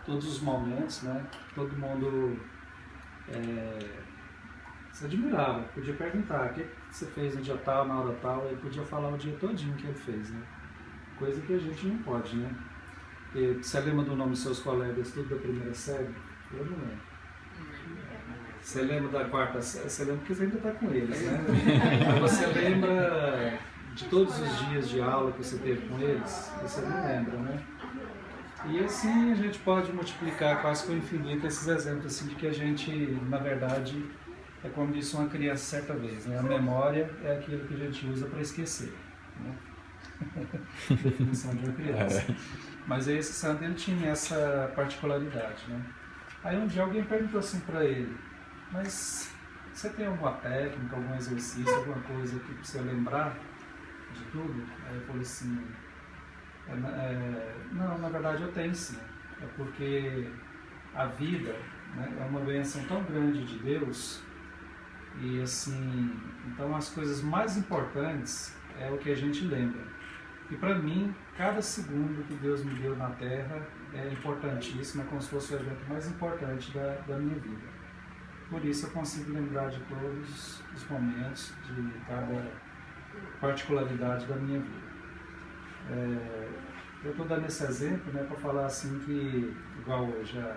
todos os momentos, né? Todo mundo se admirava, podia perguntar o que você fez no dia tal, na hora tal, ele podia falar o dia todinho que ele fez, né? Coisa que a gente não pode, né? Porque você lembra do nome dos seus colegas, tudo da primeira série? Eu não lembro. Você lembra da quarta série? Você lembra que você ainda está com eles, né? Mas você lembra de todos os dias de aula que você teve com eles? Você não lembra, né? E assim a gente pode multiplicar quase com o infinito esses exemplos assim, de que a gente, na verdade, é como disse uma criança certa vez, né? A memória é aquilo que a gente usa para esquecer, né? Definição de uma criança. Mas esse santo ele tinha essa particularidade, né? Aí um dia alguém perguntou assim para ele: mas você tem alguma técnica, algum exercício, alguma coisa que você lembrar de tudo? Aí eu falei assim: não, na verdade eu tenho sim. É porque a vida, né, é uma bênção tão grande de Deus. E assim, então as coisas mais importantes é o que a gente lembra. E para mim, cada segundo que Deus me deu na Terra é importantíssimo, é como se fosse o evento mais importante da minha vida. Por isso eu consigo lembrar de todos os momentos, de cada particularidade da minha vida. Eu estou dando esse exemplo, né, para falar assim que, igual hoje, a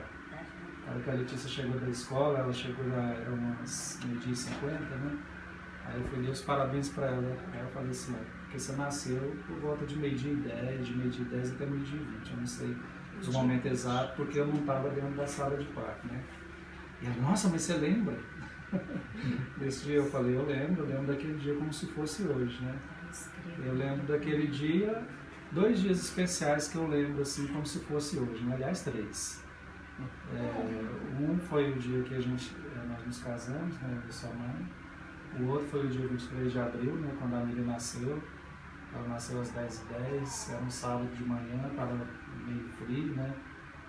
hora que a Letícia chegou da escola, ela chegou lá, era umas 12h50, né? Aí eu falei os parabéns para ela. Aí eu falei assim: porque você nasceu por volta de 12h10, de 12h10 até 12h20. Eu não sei o momento exato, porque eu não estava dentro da sala de parto, né? E ela: nossa, mas você lembra? Nesse dia eu falei: eu lembro daquele dia como se fosse hoje, né? Eu lembro daquele dia, 2 dias especiais que eu lembro assim como se fosse hoje, né? Aliás, 3. Um foi o dia que nós nos casamos, né, eu e sua mãe. O outro foi o dia 23 de abril, né, quando a Miriam nasceu. Ela nasceu às 10h10, era um sábado de manhã, estava meio frio, né?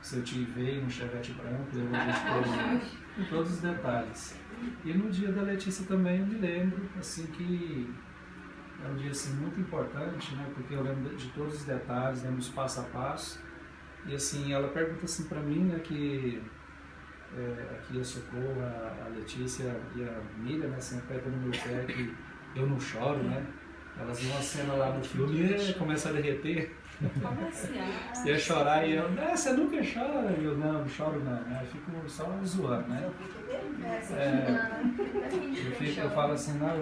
Seu tio veio num chevette branco, levou a gente com todos os detalhes. E no dia da Letícia também eu me lembro, assim, que é um dia assim, muito importante, né, porque eu lembro de todos os detalhes, lembro dos passo a passo. E assim, ela pergunta assim para mim, né, que aqui a Socorro, a Letícia e a Miriam, né, sempre pegam no meu pé que eu não choro, né? Elas viram uma cena lá no filme e começam a derreter. Ia chorar e eu: você nunca chora? E eu: não choro não, né? Eu fico só zoando, né? Eu falo assim: não,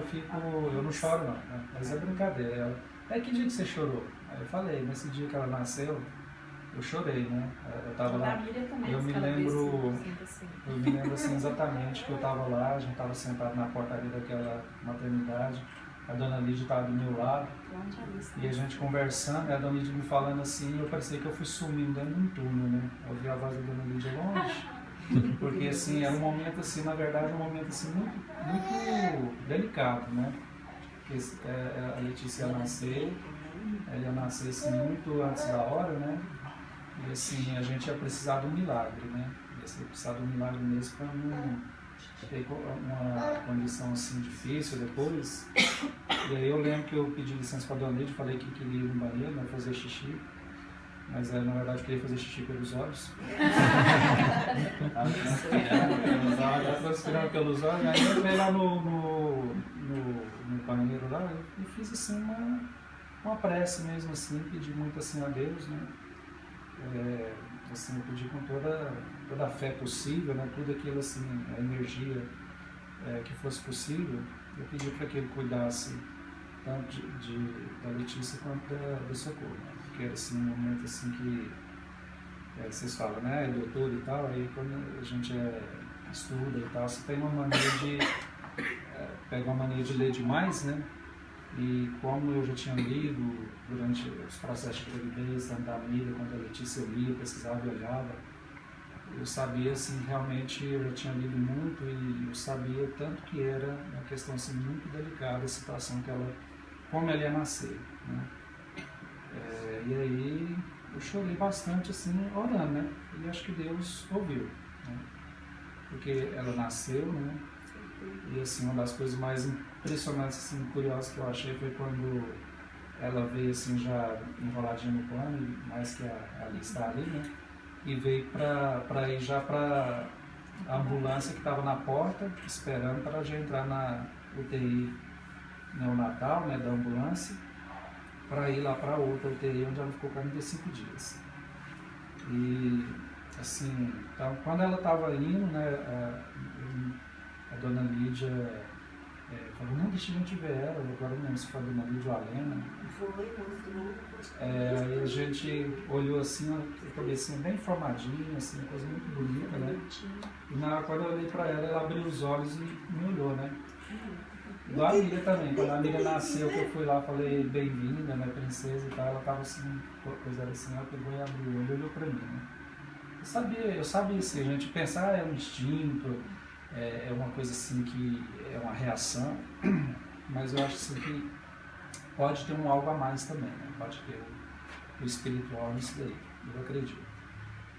eu não choro não, né? Mas é brincadeira. Ela: que dia que você chorou? Aí eu falei: nesse dia que ela nasceu, eu chorei, né? Eu tava lá, eu me lembro assim exatamente que eu tava lá, a gente tava sentado na portaria daquela maternidade, a dona Lídia estava do meu lado, e a gente conversando, e a dona Lídia me falando assim, eu parecia que eu fui sumindo dentro de um túnel, né? Eu ouvi a voz da dona Lídia longe, porque assim, era um momento assim, na verdade, um momento assim muito, muito delicado, né? Porque a Letícia ia nascer, ela ia nascer assim muito antes da hora, né? E assim, a gente ia precisar de um milagre, né? Ia precisar de um milagre mesmo para não ter uma condição assim difícil depois. E aí eu lembro que eu pedi licença para a dona Lídia, falei que queria ir no banheiro, né, fazer xixi. Mas na verdade eu queria fazer xixi pelos olhos. Ela transpirando pelos olhos. Aí eu entrei lá no banheiro lá e fiz assim uma prece mesmo assim, pedi muito assim a Deus, né? Assim, eu pedi com toda a fé possível, né? Tudo aquilo assim, a energia que fosse possível, eu pedi para que ele cuidasse tanto da Letícia quanto da Socorro, né? Porque era assim, um momento assim que vocês falam, né? É doutor e tal, aí quando a gente estuda e tal, você tem uma mania de pega uma mania de ler demais, né? E como eu já tinha lido durante os processos de gravidez, tanto da Miriam quanto da Letícia, eu lia, pesquisava e olhava, eu sabia, assim, realmente eu já tinha lido muito e eu sabia tanto que era uma questão, assim, muito delicada a situação que como ela ia nascer, né? E aí eu chorei bastante, assim, orando, né? E acho que Deus ouviu, né? Porque ela nasceu, né? E assim, uma das coisas mais impressionantes, assim, curiosas que eu achei foi quando ela veio assim já enroladinha no pano, mais que a Ali está ali, né? e veio para ir já para a ambulância que estava na porta, esperando para já entrar na UTI neonatal, né, da ambulância, para ir lá para outra UTI, onde ela ficou 45 dias. E, assim, então, quando ela estava indo, né, a dona Lídia falou, não, deixa a gente ver ela, agora não lembro se foi a dona Lídia ou a Lena. Aí a gente olhou assim, a cabecinha bem formadinha, assim, coisa muito bonita, né? E quando eu olhei para ela, ela abriu os olhos e me olhou, né? Do amiga também, quando a amiga nasceu, que eu fui lá, falei bem-vinda, né, princesa e tal, ela tava assim, coisa assim, ela pegou e abriu o olho e olhou pra mim, né? Eu sabia assim, a gente pensar é um instinto, é uma coisa assim que é uma reação, mas eu acho assim que pode ter um algo a mais também, né? Pode ter o espiritual nisso daí, eu acredito.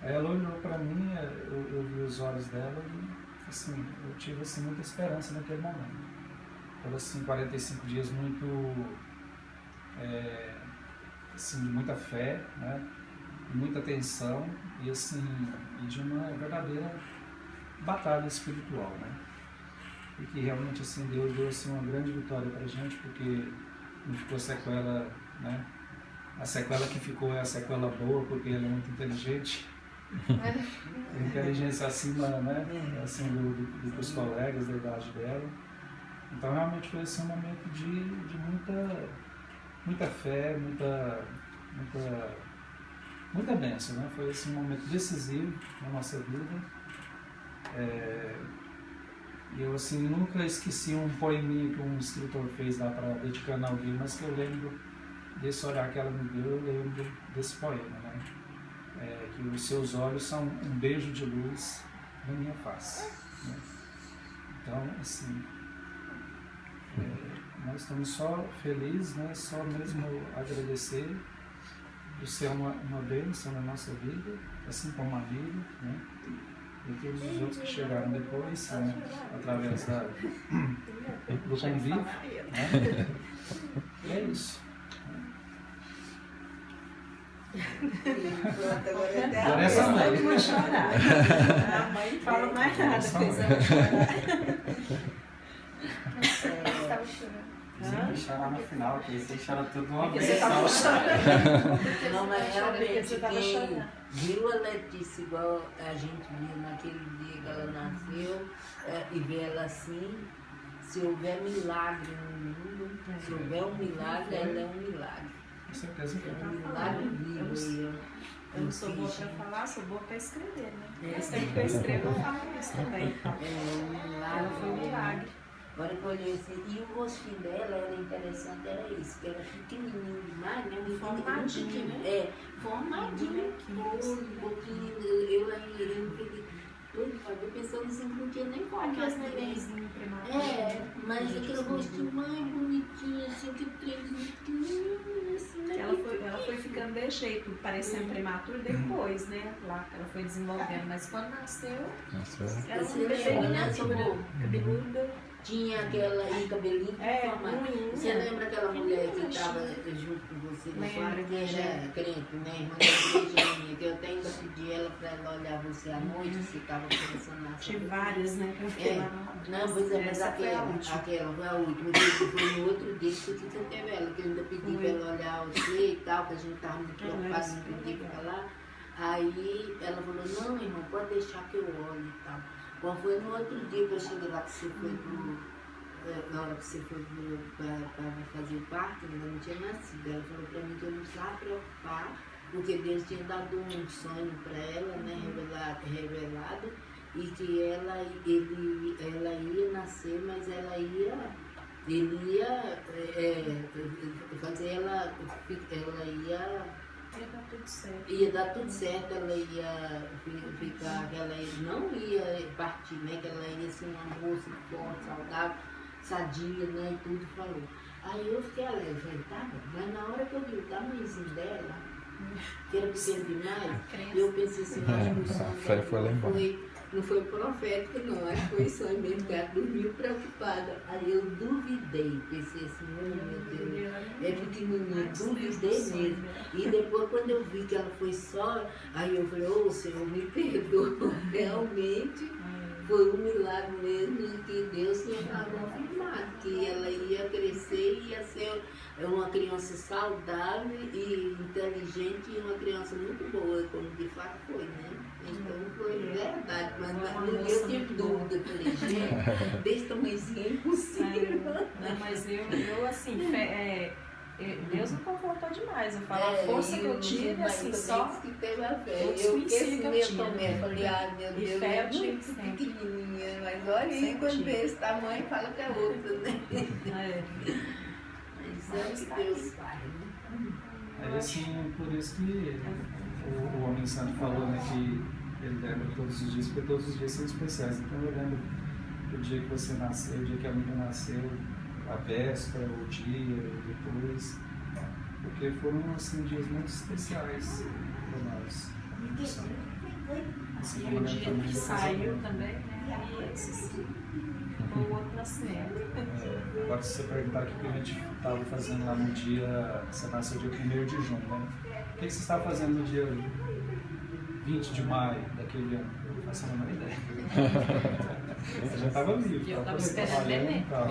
Aí ela olhou pra mim, eu vi os olhos dela e assim, eu tive assim muita esperança naquele momento. Foram assim, 45 dias muito, assim, de muita fé, né? Muita atenção e assim, e de uma verdadeira batalha espiritual, né? E que realmente assim, Deus deu assim, uma grande vitória pra gente, porque não ficou sequela, né? A sequela que ficou é a sequela boa, porque ela é muito inteligente. A inteligência acima, né? Assim, dos colegas da idade dela. Então realmente foi assim, um momento de muita fé, muita bênção, né? Foi assim, um momento decisivo na nossa vida. E eu assim, nunca esqueci um poeminha que um escritor fez lá para dedicando a alguém, mas que eu lembro desse olhar que ela me deu, eu lembro desse poema, né? Que os seus olhos são um beijo de luz na minha face, né? Então, assim, nós estamos só felizes, né? Só mesmo agradecer por ser uma bênção na nossa vida, assim como a vida, né? E todos os outros que chegaram depois, né? Através do convívio, né? E é isso. Agora essa mãe vai chorar. A mãe não fala mais nada, fez ela chorar. Estava chorando. Sim, chorar no final, porque você chora tudo uma vez. Você estava chorando. Não, mas realmente Você estava quem chorando. viu a Letícia igual a gente viu naquele dia que ela nasceu e vê ela assim, se houver milagre no mundo, se houver um milagre, ela é um milagre. Com certeza que É é. um milagre vivo. Eu não sou boa para falar, sou boa para escrever, né? Esse tempo que eu escrevo, eu falo isso também. Ela foi um milagre. Agora que eu olhei assim, e o rostinho dela era interessante, era isso, que era pequenininho demais, né? Formadinho, né? Formadinho, um pouquinho, eu fiquei doido pra ver, pensando assim, que não tinha nem como. Aqueles nenenzinhos prematuros. Mas aquele rostinho mais bonitinho, assim, que trenzinho pequenininho, assim, né? Ela foi ficando de jeito, parecendo prematuro depois, né? Lá que ela foi desenvolvendo, mas quando nasceu, ela Você não lembra, né? miniatura, cabeluda. Tinha aquela cabelinho formado. Você lembra aquela mulher que estava junto com você no quarto, que era crente, né? Irmã da igreja minha, que eu até ainda pedi ela para ela olhar você à noite, você estava pensando na Tive várias, né? Que eu fiquei lá no... Não, pois é, mas Essa foi a última. aquela foi a última. Foi no outro dia que você teve ela, que eu ainda pedi para ela olhar você e tal, que a gente estava muito preocupado, não podia ficar lá. Aí ela falou, não, irmão, pode deixar que eu olhe e tal. Bom, foi no outro dia que eu cheguei lá que você foi na hora que você foi para fazer o parto, ainda não tinha nascido. Ela falou para mim que eu não precisava preocupar, porque Deus tinha dado um sonho para ela, né, revelado, e que ela ia nascer, mas ele ia fazer ela ia... Ia dar tudo certo, ela ia ficar, ela não ia partir, né? Que ela ia ser uma moça forte, saudável, sadia, né? E tudo falou. Aí eu fiquei alegre, falei, tá bom. Mas na hora que eu vi o tamanhozinho dela, que era pequeno demais, eu pensei assim, acho que o sonho dela Não foi profético, não. Acho que foi sonho mesmo, que ela dormiu preocupada. Aí eu duvidei, pensei assim, meu Deus, é pequenininha, duvidei mesmo. E depois, quando eu vi que ela foi só, aí eu falei, ô Senhor, me perdoa. Realmente foi um milagre mesmo, e que Deus tinha confirmado que ela ia crescer e ia ser uma criança saudável e inteligente e uma criança muito boa, como de fato foi, né? Então foi verdade, mas no dia eu tive dúvida, eu falei, gente, desse tamanhozinho é impossível. Não, mas eu assim, Deus me confortou demais. Eu falo, a força que eu tive, assim, só que teve a fé. outros Eu princípios que eu tinha, também, falei, ah, meu e Deus, fé é eu tive muito sempre. pequenininha, mas olha aí, Sempre quando tive. vê esse tamanho, fala que é outra, né? Mas é o que Deus faz, né? Aí assim, por isso que o Homem Santo falou, né, que ele lembra todos os dias, porque todos os dias são especiais. Então eu lembro o dia que você nasceu, o dia que a amiga nasceu, a véspera, o dia, depois, porque foram assim, dias muito especiais para nós. Assim, E o dia que saiu também, né? E esse foi o outro nascimento. Agora, se você perguntar o que a gente estava fazendo lá no dia, você nasceu dia 1º de junho, né? O que você estava fazendo no dia 20 de maio daquele ano? Eu não faço a menor ideia. Você já estava vivo, Eu estava estava esperando trabalhando neném. e tal.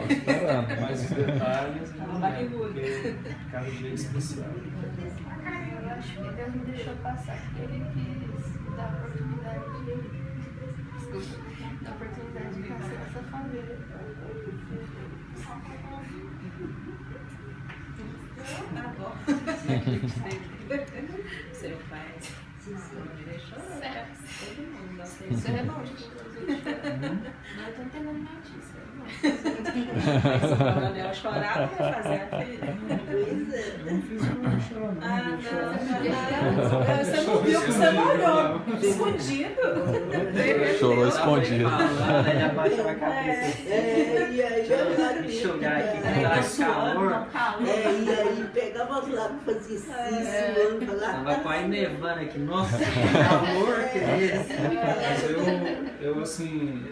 Mas os detalhes, Tava não lembro, barrigudo. porque cada dia é especial. Eu acho que Deus me deixou passar, porque Ele quis dar a oportunidade de crescer essa família. Tá bom. Seu pai. Me deixou todo mundo. Isso é bom, gente. Não, eu tô entendendo notícia. O Daniel chorava pra fazer a filha. Pois é. Eu não fiz um choro, não. Ah, eu choro. não. Você não viu que você não olhou. Escondido. Chorou escondido. Ele abaixou a cabeça. E aí eu Enxugar aqui, Aí dá tá suando, calor. não, calor. e aí pegava os lábios, fazia assim, suando, falava. Tava quase nevando aqui. Nossa, que calor que é esse. Mas eu assim,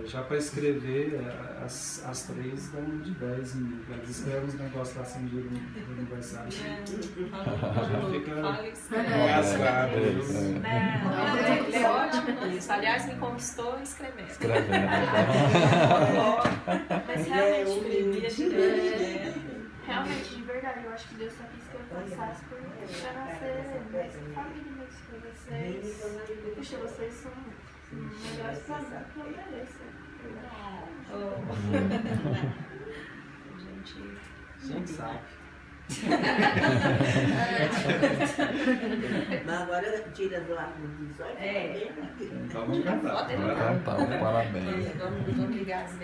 já para escrever, as 3 dão de 10 em mim. Elas escrevem os negócios lá assim do aniversário. Já fica rasgado. Ele é ótimo isso. Aliás, me conquistou escrevendo. Escrevendo. Mas realmente, de verdade, eu acho que Deus só quis que eu passasse para nascer nessa família mesmo, para vocês. Puxa, vocês são melhores para mim que eu mereço. Gente, sabe. Mas agora tira do lado dos olhos. É. Então vamos cantar. Cantar, parabéns. Vamos ligar as